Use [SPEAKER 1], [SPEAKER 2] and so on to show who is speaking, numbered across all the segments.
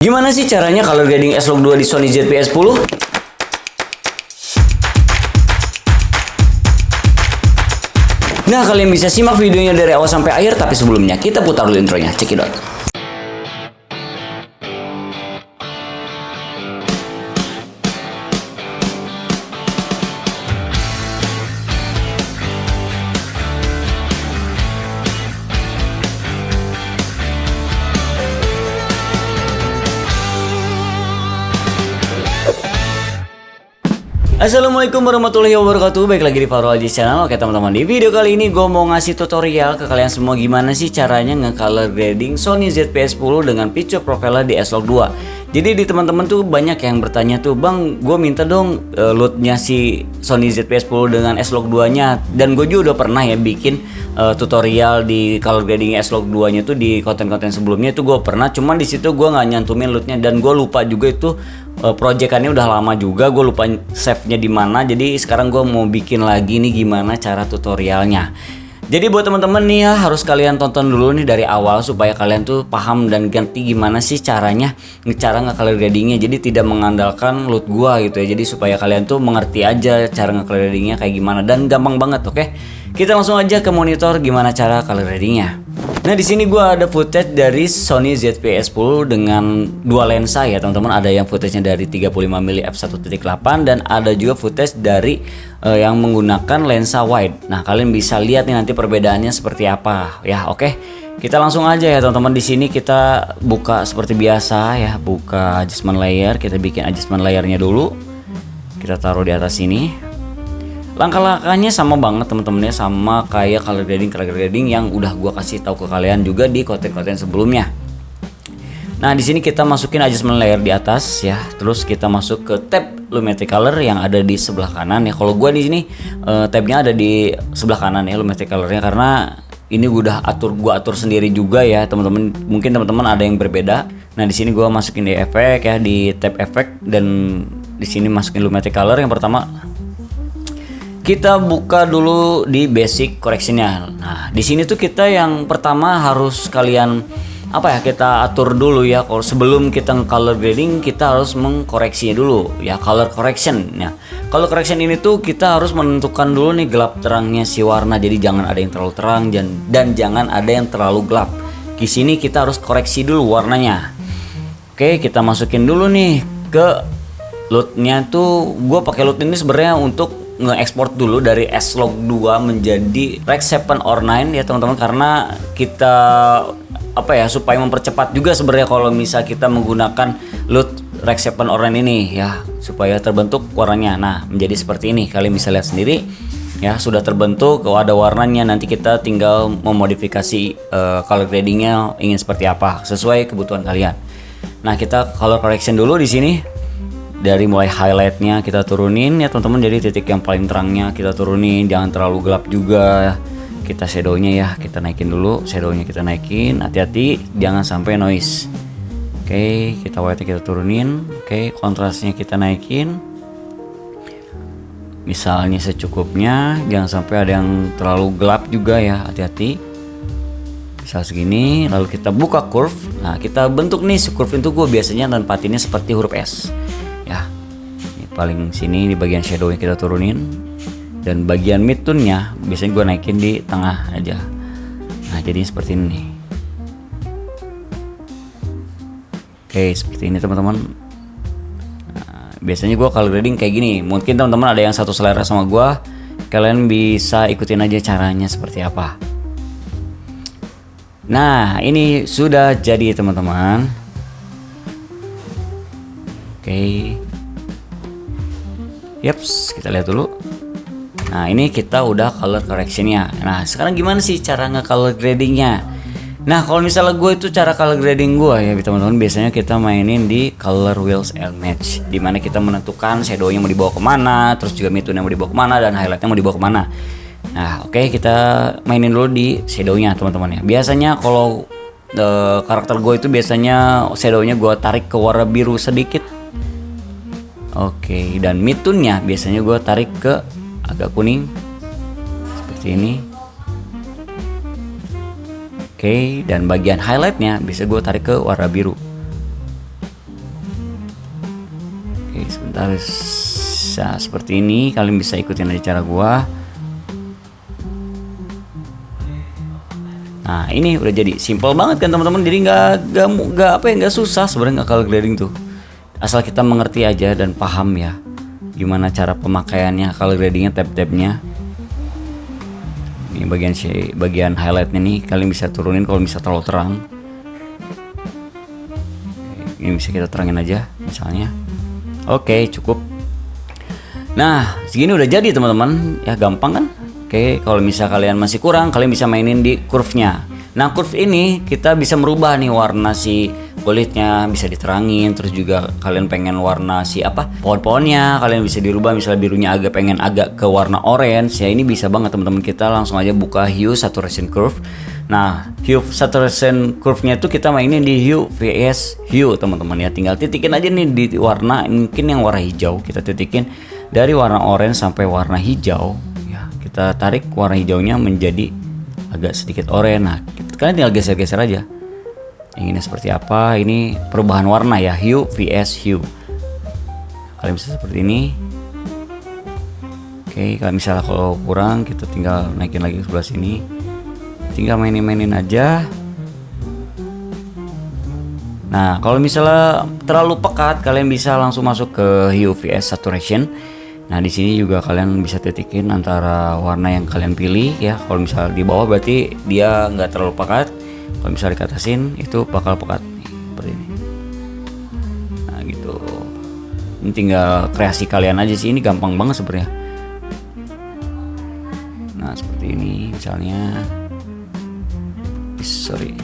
[SPEAKER 1] Gimana sih caranya color grading S-Log 2 di Sony ZV-E10? Nah, kalian bisa simak videonya dari awal sampai akhir, tapi sebelumnya kita putar dulu intronya. Cekidot. Assalamualaikum warahmatullahi wabarakatuh. Baik lagi di Farul Aziz Channel. Oke teman-teman, di video kali ini gue mau ngasih tutorial ke kalian semua gimana sih caranya nge-color grading Sony ZV-E10 dengan picture profiler di S-Log 2. Jadi di teman-teman tuh banyak yang bertanya tuh, "Bang, gue minta dong loadnya si Sony ZV-E10 dengan S-Log 2-nya." Dan gue juga udah pernah ya bikin tutorial di color grading S-Log 2-nya tuh di konten-konten sebelumnya itu gue pernah. Cuman di situ gue nggak nyantumin loadnya dan gue lupa juga itu proyekannya udah lama juga, gue lupa save-nya di mana. Jadi sekarang gue mau bikin lagi nih gimana cara tutorialnya. Jadi buat teman-teman nih ya, harus kalian tonton dulu nih dari awal supaya kalian tuh paham dan ngerti gimana sih caranya cara nge-color gradingnya. Jadi tidak mengandalkan load gua gitu ya. Jadi supaya kalian tuh mengerti aja cara nge-color gradingnya kayak gimana dan gampang banget, oke? Kita langsung aja ke monitor gimana cara color gradingnya. Nah, di sini gua ada footage dari Sony ZV-E10 dengan dua lensa ya, teman-teman. Ada yang footage-nya dari 35mm f1.8 dan ada juga footage dari yang menggunakan lensa wide. Nah, kalian bisa lihat nih nanti perbedaannya seperti apa ya, oke? Kita langsung aja ya, teman-teman. Di sini kita buka seperti biasa ya, buka adjustment layer. Kita bikin adjustment layernya dulu. Kita taruh di atas sini. Langkah-langkahnya sama banget teman-teman ya, sama kayak color grading yang udah gua kasih tahu ke kalian juga di konten-konten sebelumnya. Nah, di sini kita masukin adjustment layer di atas ya. Terus kita masuk ke tab Lumetri Color yang ada di sebelah kanan ya. Kalau gua di sini tabnya ada di sebelah kanan ya, Lumetri Colornya, karena ini gua atur sendiri juga ya, teman-teman. Mungkin teman-teman ada yang berbeda. Nah, di sini gua masukin di efek ya, di tab efek, dan di sini masukin Lumetri Color. Yang pertama kita buka dulu di basic correctionnya. Nah, di sini tuh kita yang pertama harus kalian kita atur dulu ya. Kalau sebelum kita color grading, kita harus mengkoreksinya dulu ya, color correction. Nah, color correction ini tuh kita harus menentukan dulu nih gelap terangnya si warna. Jadi jangan ada yang terlalu terang dan jangan ada yang terlalu gelap. Di sini kita harus koreksi dulu warnanya. Oke, kita masukin dulu nih ke loadnya tuh. Gue pakai load ini sebenarnya untuk nge-export dulu dari S-Log 2 menjadi Rec 7 or 9 ya, teman-teman, karena kita supaya mempercepat juga sebenarnya kalau misal kita menggunakan load Rec 7 or 9 ini ya, supaya terbentuk warnanya. Nah, menjadi seperti ini. Kalian bisa lihat sendiri ya, sudah terbentuk. Kalau ada warnanya, nanti kita tinggal memodifikasi color gradingnya ingin seperti apa sesuai kebutuhan kalian. Nah, kita color correction dulu di sini. Dari mulai highlightnya kita turunin ya, teman-teman. Jadi titik yang paling terangnya kita turunin, jangan terlalu gelap juga. Kita shadownya ya, kita naikin dulu. Shadownya kita naikin, hati-hati jangan sampai noise. Oke, kita white kita turunin. Oke, kontrasnya kita naikin. Misalnya secukupnya, jangan sampai ada yang terlalu gelap juga ya, hati-hati. Misal segini, lalu kita buka curve. Nah, kita bentuk nih curve itu gue biasanya nempatinnya seperti huruf S. Ya, ini paling sini di bagian shadownya kita turunin, dan bagian midtone-nya biasanya gue naikin di tengah aja. Nah, jadi seperti ini. Oke, seperti ini teman-teman. Nah, biasanya gue color grading kayak gini. Mungkin teman-teman ada yang satu selera sama gue, kalian bisa ikutin aja caranya seperti apa. Nah, ini sudah jadi teman-teman. Oke, yaps, kita lihat dulu. Nah, ini kita udah color correctionnya. Nah, sekarang gimana sih cara nge-color gradingnya? Nah, kalau misalnya gue itu cara color grading gue ya teman-teman, biasanya kita mainin di color wheels and match, dimana kita menentukan shadownya mau dibawa kemana, terus juga midtone-nya mau dibawa kemana, dan highlightnya mau dibawa kemana. Nah, oke, kita mainin dulu di shadownya teman-teman ya. Biasanya kalau karakter gue itu biasanya shadownya gue tarik ke warna biru sedikit. Oke, dan midtone-nya biasanya gue tarik ke agak kuning seperti ini. Oke, dan bagian highlightnya bisa gue tarik ke warna biru. Oke, sebentar. Nah, seperti ini kalian bisa ikutin aja cara gua. Nah, ini udah jadi simple banget kan teman-teman. Jadi nggak susah sebenarnya color grading tuh. Asal kita mengerti aja dan paham ya gimana cara pemakaiannya, color gradingnya, tab-tabnya. Ini bagian highlightnya nih kalian bisa turunin kalau bisa terlalu terang. Ini bisa kita terangin aja misalnya. Oke, cukup. Nah, segini udah jadi teman-teman. Ya gampang kan? Oke, kalau misal kalian masih kurang, kalian bisa mainin di curve-nya. Nah, curve ini kita bisa merubah nih warna si kulitnya, bisa diterangin. Terus juga kalian pengen warna si pohon-pohonnya, kalian bisa dirubah. Misalnya birunya pengen agak ke warna orange, ya ini bisa banget teman-teman. Kita langsung aja buka hue saturation curve. Nah, hue saturation curve-nya itu kita mainin di hue vs hue teman-teman ya. Tinggal titikin aja nih di warna, mungkin yang warna hijau kita titikin dari warna orange sampai warna hijau. Kita tarik warna hijaunya menjadi agak sedikit oranye. Nah, kalian tinggal geser-geser aja. Inginnya seperti apa? Ini perubahan warna ya, hue vs hue. Kalian bisa seperti ini. Oke, kalau misalnya kalau kurang kita tinggal naikin lagi ke sebelah sini. Tinggal mainin aja. Nah, kalau misalnya terlalu pekat, kalian bisa langsung masuk ke hue vs saturation. Nah, di sini juga kalian bisa titikin antara warna yang kalian pilih ya. Kalau misalnya di bawah berarti dia nggak terlalu pekat. Kalau misalnya dikatasin itu bakal pekat nih, seperti ini. Nah, gitu. Ini tinggal kreasi kalian aja sih. Ini gampang banget sebenarnya. Nah, seperti ini misalnya. Sorry.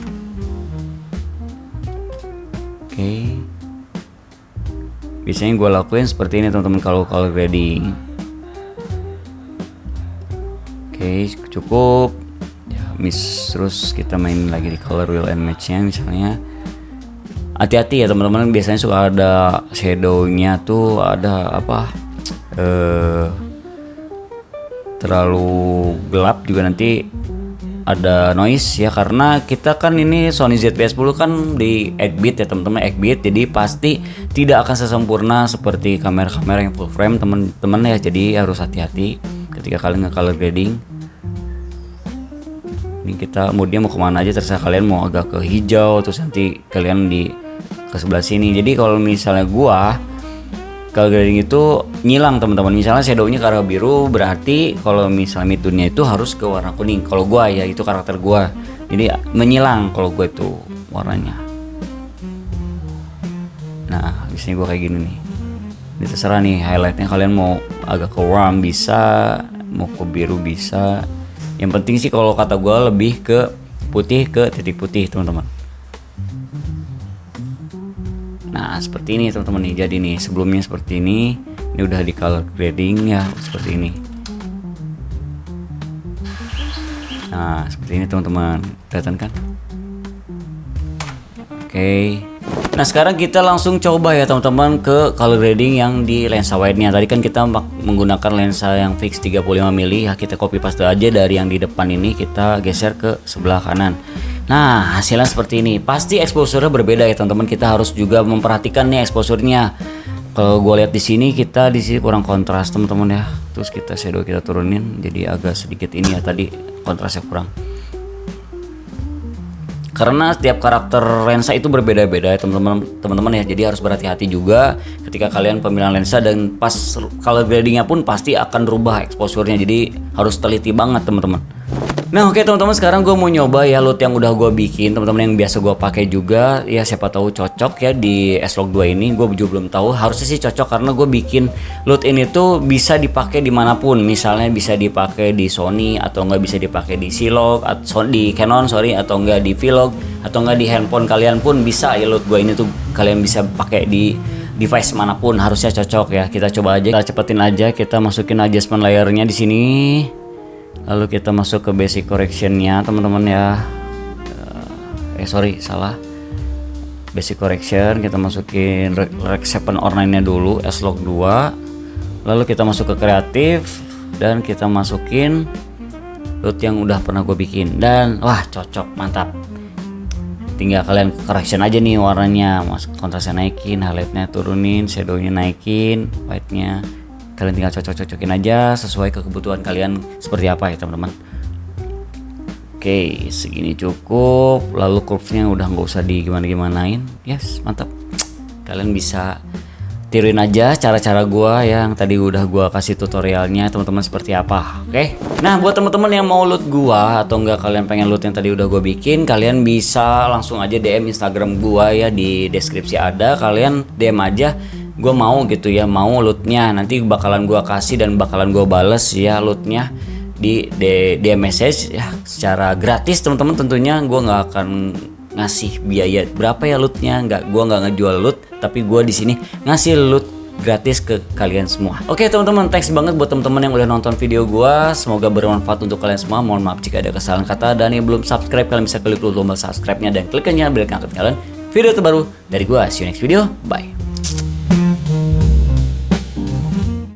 [SPEAKER 1] Oke. Biasanya gue lakuin seperti ini teman-teman kalau color grading. Oke, cukup ya, terus kita main lagi di color wheel and match nya misalnya. Hati-hati ya teman-teman, biasanya suka ada shadownya tuh ada terlalu gelap juga nanti ada noise ya, karena kita kan ini Sony ZV-E10 kan di 8-bit ya teman-teman, 8-bit, jadi pasti tidak akan sesempurna seperti kamera-kamera yang full frame teman-teman ya. Jadi harus hati-hati ketika kalian nge-color grading. Ini kita moodnya mau kemana aja, terserah kalian, mau agak ke hijau terus nanti kalian ke sebelah sini. Jadi kalau misalnya gua color grading itu nyilang teman-teman, misalnya shadownya ke arah biru, berarti kalau misalnya midtone-nya itu harus ke warna kuning. Kalau gua ya, itu karakter gua, jadi menyilang kalau gua itu warnanya. Nah, biasanya gua kayak gini nih. Ini terserah nih highlightnya, kalian mau agak ke warm bisa, mau ke biru bisa. Yang penting sih kalau kata gua lebih ke putih, ke titik putih teman-teman. Nah, seperti ini teman-teman nih. Jadi nih sebelumnya seperti ini udah di color grading ya, seperti ini. Nah, seperti ini teman-teman, kelihatan kan? Oke. Nah, sekarang kita langsung coba ya teman-teman ke color grading yang di lensa wide-nya. Tadi kan kita menggunakan lensa yang fix 35 mili ya, kita copy paste aja dari yang di depan ini, kita geser ke sebelah kanan. Nah, hasilnya seperti ini. Pasti exposure-nya berbeda ya teman-teman. Kita harus juga memperhatikan nih exposure-nya. Kalau gue lihat di sini kurang kontras teman-teman ya. Terus kita shadow kita turunin jadi agak sedikit ini ya, tadi kontrasnya kurang. Karena setiap karakter lensa itu berbeda-beda ya teman-teman ya. Jadi harus berhati-hati juga ketika kalian pemilihan lensa, dan pas color gradingnya pun pasti akan berubah exposure-nya. Jadi harus teliti banget teman-teman. Nah, oke teman-teman, sekarang gue mau nyoba ya loot yang udah gue bikin teman-teman, yang biasa gue pakai juga ya, siapa tahu cocok ya di S-Log 2 ini. Gue juga belum tahu, harusnya sih cocok karena gue bikin loot ini tuh bisa dipakai dimanapun. Misalnya bisa dipakai di Sony, atau nggak bisa dipakai di C-Log, atau di Canon atau nggak di Vlog, atau nggak di handphone kalian pun bisa ya. Loot gue ini tuh kalian bisa pakai di device manapun, harusnya cocok ya. Kita coba aja, kita cepetin aja, kita masukin adjustment layernya di sini. Lalu kita masuk ke basic correction-nya teman-teman ya. Salah. Basic correction, kita masukin Rec 7 ornament-nya dulu, S-Log 2. Lalu kita masuk ke kreatif dan kita masukin loot yang udah pernah gue bikin, dan wah cocok, mantap. tinggal kalian correction aja nih warnanya, kontrasnya naikin, highlightnya turunin, shadownya naikin, white-nya kalian tinggal cocok-cocokin aja sesuai ke kebutuhan kalian seperti apa ya teman-teman. Oke, segini cukup. Lalu curve-nya udah nggak usah digimana-gimanain. Yes, mantap. Kalian bisa tiruin aja cara-cara gua yang tadi udah gua kasih tutorialnya teman-teman seperti apa. Oke. Nah, buat teman-teman yang mau loot gua atau enggak kalian pengen loot yang tadi udah gua bikin, kalian bisa langsung aja DM Instagram gua ya, di deskripsi ada. Kalian DM aja, gua mau gitu ya, mau lootnya. Nanti bakalan gua kasih dan bakalan gua bales ya lootnya di DM message ya secara gratis teman-teman. Tentunya gua nggak akan ngasih biaya berapa ya lootnya, gua nggak ngejual loot, tapi gua di sini ngasih loot gratis ke kalian semua. Oke teman-teman, thanks banget buat teman-teman yang udah nonton video gua. Semoga bermanfaat untuk kalian semua. Mohon maaf jika ada kesalahan kata, dan yang belum subscribe kalian bisa klik tombol subscribe-nya dan klik nyalakan bel ketinggalan video terbaru dari gua. See you next video, bye.